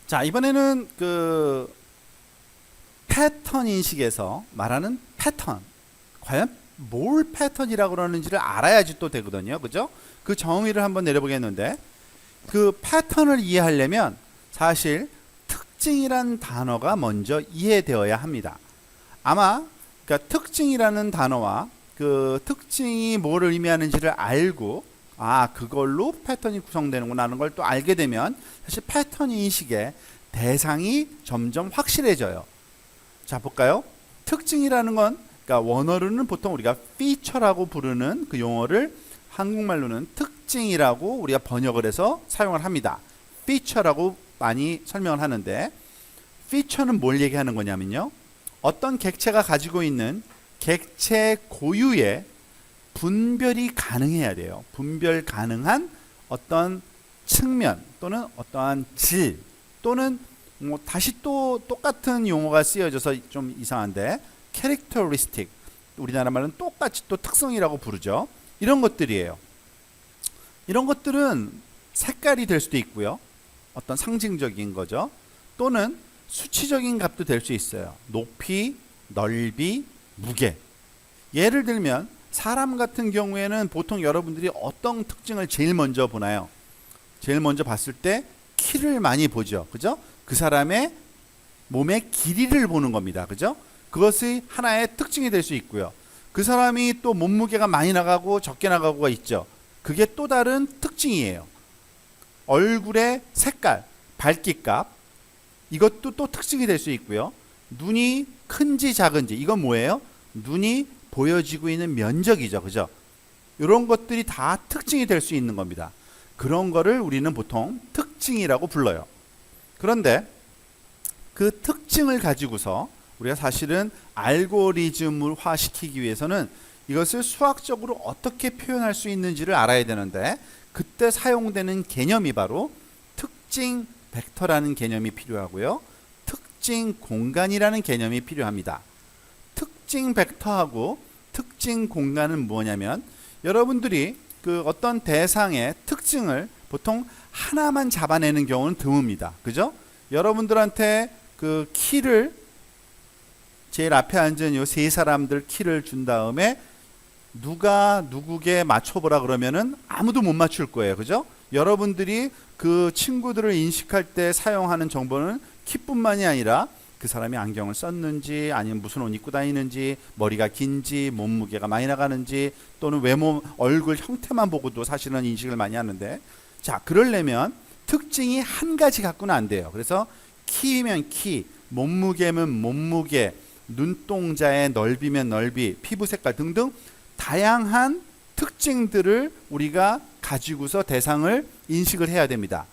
자, 이번에는 그 패턴 인식에서 말하는 패턴, 과연 뭘 패턴이라고 그러는지를 알아야지 또 되거든요. 그죠? 그 정의를 한번 내려보겠는데, 그 패턴을 이해하려면 사실 특징이란 단어가 먼저 이해되어야 합니다. 아마 그러니까 특징이라는 단어와 그 특징이 뭐를 의미하는지를 알고, 아, 그걸로 패턴이 구성되는구나 하는 걸 또 알게 되면 사실 패턴 인식의 대상이 점점 확실해져요. 자, 볼까요? 특징이라는 건, 그러니까 원어로는 보통 우리가 피처라고 부르는 그 용어를 한국말로는 특징이라고 우리가 번역을 해서 사용을 합니다. 피처라고 많이 설명을 하는데, 피처는 뭘 얘기하는 거냐면요, 어떤 객체가 가지고 있는 객체 고유의 분별이 가능해야 돼요. 분별 가능한 어떤 측면 또는 어떠한 질, 또는 뭐 다시 또 똑같은 용어가 쓰여져서 좀 이상한데, 캐릭터리스틱, 우리나라 말은 똑같이 또 특성이라고 부르죠. 이런 것들이에요. 이런 것들은 색깔이 될 수도 있고요, 어떤 상징적인 거죠. 또는 수치적인 값도 될 수 있어요. 높이, 넓이, 무게. 예를 들면 사람 같은 경우에는 보통 여러분들이 어떤 특징을 제일 먼저 보나요? 제일 먼저 봤을 때 키를 많이 보죠. 그죠? 그 사람의 몸의 길이를 보는 겁니다. 그죠? 그것이 하나의 특징이 될 수 있고요. 그 사람이 또 몸무게가 많이 나가고 적게 나가고가 있죠. 그게 또 다른 특징이에요. 얼굴의 색깔, 밝기값, 이것도 또 특징이 될 수 있고요. 눈이 큰지 작은지, 이건 뭐예요? 눈이 보여지고 있는 면적이죠. 그죠? 이런 것들이 다 특징이 될 수 있는 겁니다. 그런 거를 우리는 보통 특징이라고 불러요. 그런데 그 특징을 가지고서 우리가 사실은 알고리즘화 시키기 위해서는 이것을 수학적으로 어떻게 표현할 수 있는지를 알아야 되는데, 그때 사용되는 개념이 바로 특징 벡터라는 개념이 필요하고요, 특징 공간이라는 개념이 필요합니다. 특징 벡터하고 특징 공간은 뭐냐면, 여러분들이 그 어떤 대상의 특징을 보통 하나만 잡아내는 경우는 드뭅니다. 그죠? 여러분들한테 그 키를, 제일 앞에 앉은 요 세 사람들 키를 준 다음에 누가 누구게 맞춰보라 그러면은 아무도 못 맞출 거예요. 그죠? 여러분들이 그 친구들을 인식할 때 사용하는 정보는 키뿐만이 아니라 그 사람이 안경을 썼는지, 아니면 무슨 옷 입고 다니는지, 머리가 긴지, 몸무게가 많이 나가는지, 또는 외모, 얼굴 형태만 보고도 사실은 인식을 많이 하는데, 자, 그러려면 특징이 한 가지 갖고는 안 돼요. 그래서 키면 키, 몸무게면 몸무게, 눈동자의 넓이면 넓이, 피부 색깔 등등 다양한 특징들을 우리가 가지고서 대상을 인식을 해야 됩니다.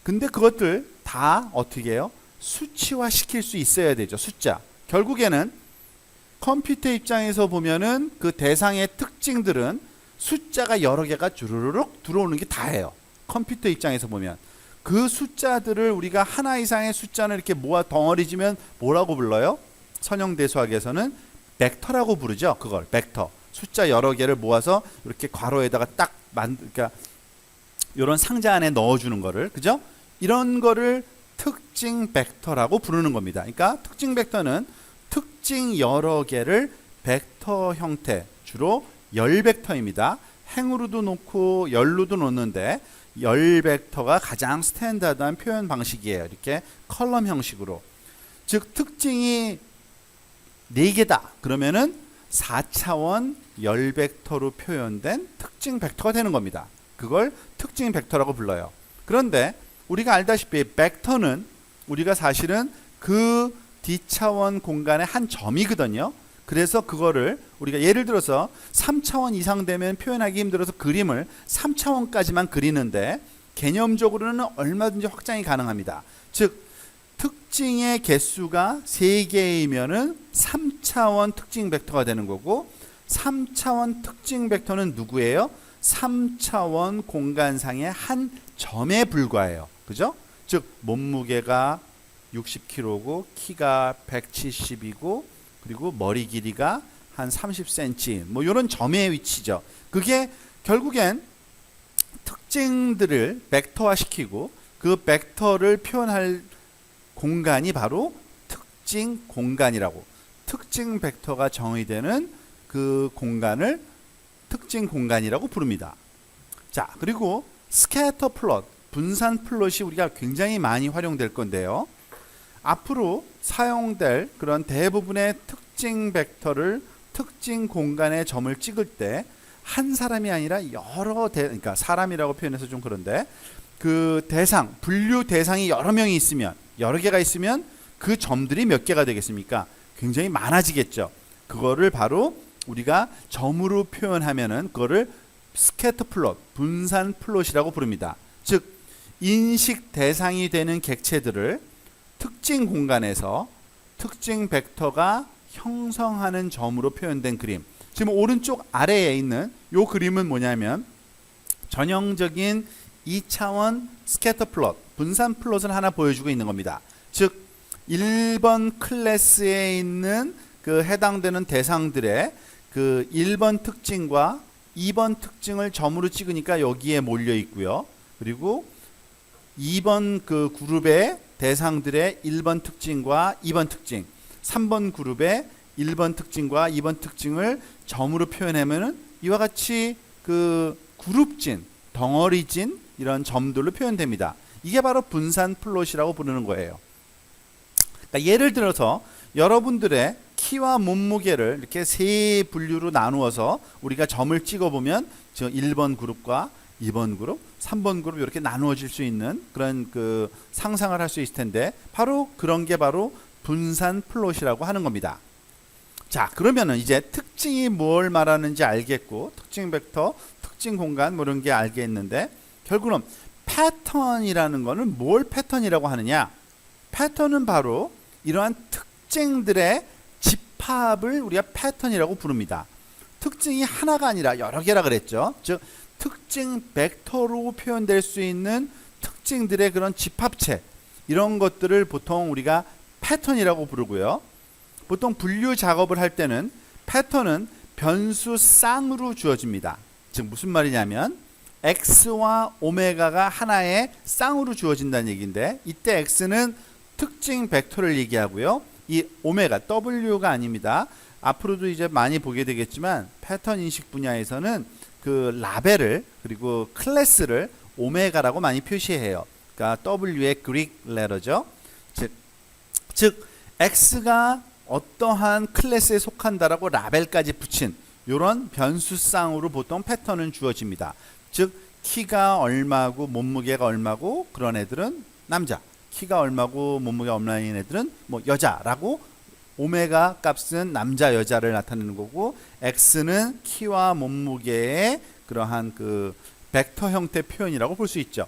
근데 그것들 다 어떻게 해요? 수치화 시킬 수 있어야 되죠. 숫자. 결국에는 컴퓨터 입장에서 보면은 그 대상의 특징들은 숫자가 여러 개가 주르륵 들어오는 게 다예요. 컴퓨터 입장에서 보면 그 숫자들을 우리가 하나 이상의 숫자는 이렇게 모아 덩어리지면 뭐라고 불러요? 선형대수학에서는 벡터라고 부르죠. 그걸 벡터. 숫자 여러 개를 모아서 이렇게 괄호에다가 딱 그러니까 이런 상자 안에 넣어주는 거를, 그죠? 이런 거를 특징 벡터라고 부르는 겁니다. 그러니까 특징 벡터는 특징 여러 개를 벡터 형태, 주로 열 벡터입니다. 행으로도 놓고 열로도 놓는데, 열 벡터가 가장 스탠다드한 표현 방식이에요. 이렇게 컬럼 형식으로. 즉 특징이 4개다 그러면은 4차원 열 벡터로 표현된 특징 벡터가 되는 겁니다. 그걸 특징 벡터라고 불러요. 그런데 우리가 알다시피 벡터는 우리가 사실은 그 D차원 공간의 한 점이거든요. 그래서 그거를 우리가 예를 들어서 3차원 이상 되면 표현하기 힘들어서 그림을 3차원까지만 그리는데, 개념적으로는 얼마든지 확장이 가능합니다. 즉 특징의 개수가 3개이면은 3차원 특징 벡터가 되는 거고, 3차원 특징 벡터는 누구예요? 3차원 공간상의 한 점에 불과해요. 그죠? 즉 몸무게가 60kg고 키가 170이고 그리고 머리 길이가 한 30cm, 뭐 이런 점의 위치죠. 그게 결국엔 특징들을 벡터화 시키고 그 벡터를 표현할 공간이 바로 특징 공간이라고, 특징 벡터가 정의되는 그 공간을 특징 공간이라고 부릅니다. 자, 그리고 스캐터 플롯, 분산 플롯이 우리가 굉장히 많이 활용될 건데요. 앞으로 사용될 그런 대부분의 특징 벡터를 특징 공간에 점을 찍을 때 한 사람이 아니라 그러니까 사람이라고 표현해서 좀 그런데 그 대상, 분류 대상이 여러 명이 있으면, 여러 개가 있으면 그 점들이 몇 개가 되겠습니까? 굉장히 많아지겠죠. 그거를 바로 우리가 점으로 표현하면은 그거를 스캐터 플롯, 분산 플롯이라고 부릅니다. 즉 인식 대상이 되는 객체들을 특징 공간에서 특징 벡터가 형성하는 점으로 표현된 그림. 지금 오른쪽 아래에 있는 이 그림은 뭐냐면 전형적인 2차원 스캐터 플롯, 분산 플롯을 하나 보여주고 있는 겁니다. 즉 1번 클래스에 있는 그 해당되는 대상들의 그 1번 특징과 2번 특징을 점으로 찍으니까 여기에 몰려 있고요. 그리고 2번 그 그룹의 대상들의 1번 특징과 2번 특징, 3번 그룹의 1번 특징과 2번 특징을 점으로 표현하면은 이와 같이 그 그룹진, 덩어리진 이런 점들로 표현됩니다. 이게 바로 분산 플롯이라고 부르는 거예요. 그러니까 예를 들어서 여러분들의 키와 몸무게를 이렇게 세 분류로 나누어서 우리가 점을 찍어보면 1번 그룹과 2번 그룹, 3번 그룹 이렇게 나누어질 수 있는 그런 그 상상을 할 수 있을 텐데 바로 그런 게 바로 분산 플롯이라고 하는 겁니다. 자, 그러면은 이제 특징이 뭘 말하는지 알겠고 특징 벡터, 특징 공간 뭐 이런 게 알겠는데 결국은 패턴이라는 거는 뭘 패턴이라고 하느냐? 패턴은 바로 이러한 특징들의 집합을 우리가 패턴이라고 부릅니다. 특징이 하나가 아니라 여러 개라 그랬죠. 즉 특징 벡터로 표현될 수 있는 특징들의 그런 집합체, 이런 것들을 보통 우리가 패턴이라고 부르고요. 보통 분류 작업을 할 때는 패턴은 변수 쌍으로 주어집니다. 즉 무슨 말이냐면 x와 오메가가 하나의 쌍으로 주어진다는 얘기인데 이때 x는 특징 벡터를 얘기하고요. 이 오메가, w가 아닙니다. 앞으로도 이제 많이 보게 되겠지만 패턴 인식 분야에서는 그 라벨을 그리고 클래스를 오메가라고 많이 표시해요. 그러니까 w의 그릭 레터죠. 즉 x가 어떠한 클래스에 속한다라고 라벨까지 붙인 이런 변수쌍으로 보통 패턴은 주어집니다. 즉 키가 얼마고 몸무게가 얼마고 그런 애들은 남자, 키가 얼마고 몸무게가 얼마인 애들은 뭐 여자라고 오메가 값은 남자 여자를 나타내는 거고 x는 키와 몸무게의 그러한 그 벡터 형태 표현이라고 볼 수 있죠.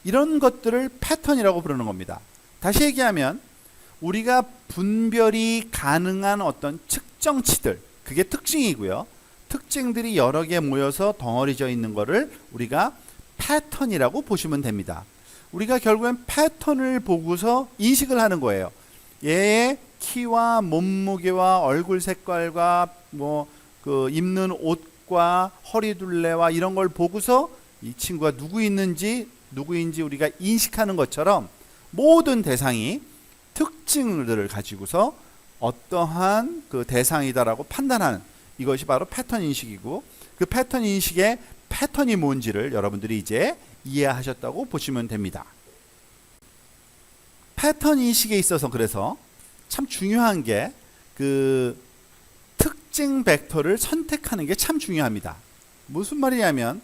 이런 것들을 패턴이라고 부르는 겁니다. 다시 얘기하면 우리가 분별이 가능한 어떤 측정치들, 그게 특징이고요. 특징들이 여러 개 모여서 덩어리져 있는 거를 우리가 패턴이라고 보시면 됩니다. 우리가 결국엔 패턴을 보고서 인식을 하는 거예요. 얘의 키와 몸무게와 얼굴 색깔과 뭐 그 입는 옷과 허리 둘레와 이런 걸 보고서 이 친구가 누구인지 우리가 인식하는 것처럼 모든 대상이 특징들을 가지고서 어떠한 그 대상이다라고 판단하는, 이것이 바로 패턴 인식이고 그 패턴 인식의 패턴이 뭔지를 여러분들이 이제 이해하셨다고 보시면 됩니다. 패턴 인식에 있어서 그래서 참 중요한 게 그 특징 벡터를 선택하는 게 참 중요합니다. 무슨 말이냐면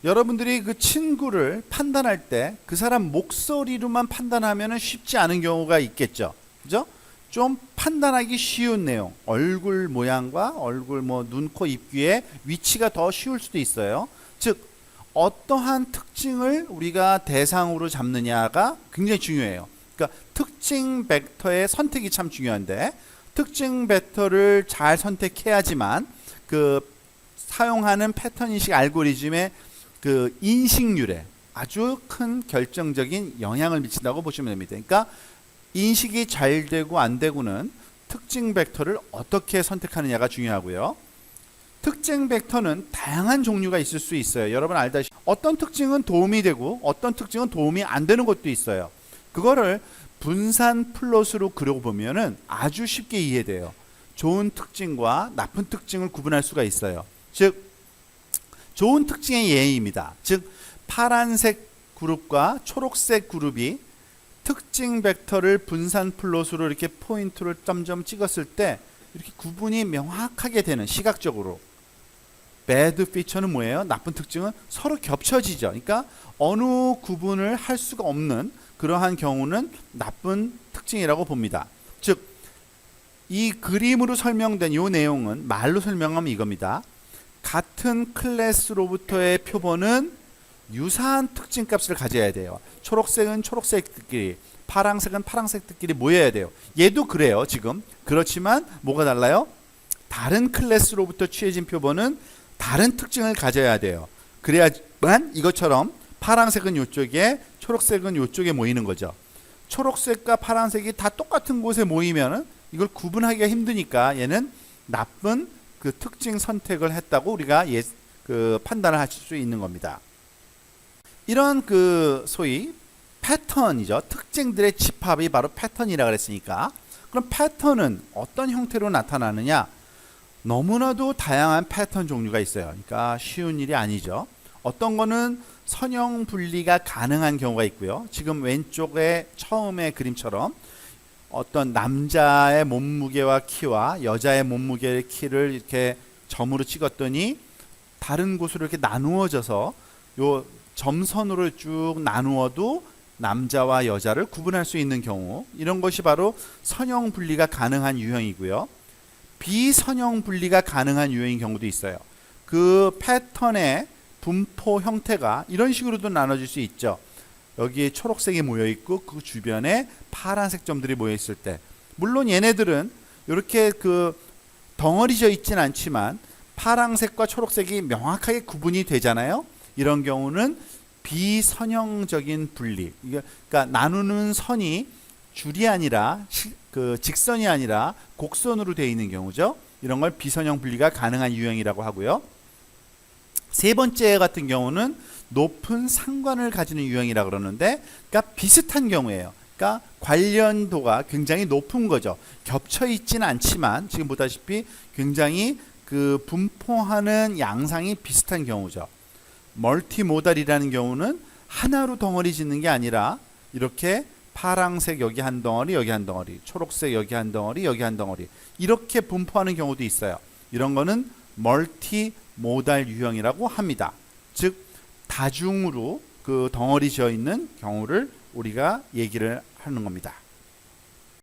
여러분들이 그 친구를 판단할 때 그 사람 목소리로만 판단하면 쉽지 않은 경우가 있겠죠. 그죠? 좀 판단하기 쉬운 내용, 얼굴 모양과 얼굴 뭐 눈, 코, 입, 귀의 위치가 더 쉬울 수도 있어요. 즉 어떠한 특징을 우리가 대상으로 잡느냐가 굉장히 중요해요. 그러니까 특징 벡터의 선택이 참 중요한데 특징 벡터를 잘 선택해야지만 그 사용하는 패턴 인식 알고리즘의 그 인식률에 아주 큰 결정적인 영향을 미친다고 보시면 됩니다. 그러니까 인식이 잘 되고 안 되고는 특징 벡터를 어떻게 선택하느냐가 중요하고요. 특징 벡터는 다양한 종류가 있을 수 있어요. 여러분 알다시피 어떤 특징은 도움이 되고 어떤 특징은 도움이 안 되는 것도 있어요. 그거를 분산 플롯으로 그려보면은 아주 쉽게 이해돼요. 좋은 특징과 나쁜 특징을 구분할 수가 있어요. 즉 좋은 특징의 예입니다. 즉 파란색 그룹과 초록색 그룹이 특징 벡터를 분산 플롯으로 이렇게 포인트를 점점 찍었을 때 이렇게 구분이 명확하게 되는, 시각적으로. 배드 피처는 뭐예요? 나쁜 특징은 서로 겹쳐지죠. 그러니까 어느 구분을 할 수가 없는 그러한 경우는 나쁜 특징이라고 봅니다. 즉 이 그림으로 설명된 이 내용은 말로 설명하면 이겁니다. 같은 클래스로부터의 표본은 유사한 특징 값을 가져야 돼요. 초록색은 초록색끼리, 파란색은 파란색끼리 모여야 돼요. 얘도 그래요, 지금. 그렇지만 뭐가 달라요? 다른 클래스로부터 취해진 표본은 다른 특징을 가져야 돼요. 그래야만 이것처럼 파란색은 이쪽에, 초록색은 이쪽에 모이는 거죠. 초록색과 파란색이 다 똑같은 곳에 모이면 이걸 구분하기가 힘드니까 얘는 나쁜 그 특징 선택을 했다고 우리가 판단을 하실 수 있는 겁니다. 이런 소위 패턴이죠. 특징들의 집합이 바로 패턴이라 그랬으니까, 그럼 패턴은 어떤 형태로 나타나느냐? 너무나도 다양한 패턴 종류가 있어요. 그러니까 쉬운 일이 아니죠. 어떤 거는 선형 분리가 가능한 경우가 있고요. 지금 왼쪽에 처음에 그림처럼 어떤 남자의 몸무게와 키와 여자의 몸무게의 키를 이렇게 점으로 찍었더니 다른 곳으로 이렇게 나누어져서 요 점선으로 쭉 나누어도 남자와 여자를 구분할 수 있는 경우, 이런 것이 바로 선형 분리가 가능한 유형이고요. 비선형 분리가 가능한 유형인 경우도 있어요. 그 패턴의 분포 형태가 이런 식으로도 나눠질 수 있죠. 여기에 초록색이 모여 있고 그 주변에 파란색 점들이 모여 있을 때, 물론 얘네들은 이렇게 덩어리져 있진 않지만 파란색과 초록색이 명확하게 구분이 되잖아요. 이런 경우는 비선형적인 분리, 그러니까 나누는 선이 줄이 아니라 직선이 아니라 곡선으로 되어 있는 경우죠. 이런 걸 비선형 분리가 가능한 유형이라고 하고요. 세 번째 같은 경우는 높은 상관을 가지는 유형이라고 그러는데, 그러니까 비슷한 경우예요. 그러니까 관련도가 굉장히 높은 거죠. 겹쳐 있지는 않지만 지금 보다시피 굉장히 분포하는 양상이 비슷한 경우죠. 멀티모달이라는 경우는 하나로 덩어리 짓는 게 아니라 이렇게 파란색 여기 한 덩어리, 여기 한 덩어리, 초록색 여기 한 덩어리, 여기 한 덩어리, 이렇게 분포하는 경우도 있어요. 이런 거는 멀티모달 유형이라고 합니다. 즉 다중으로 덩어리 지어 있는 경우를 우리가 얘기를 하는 겁니다.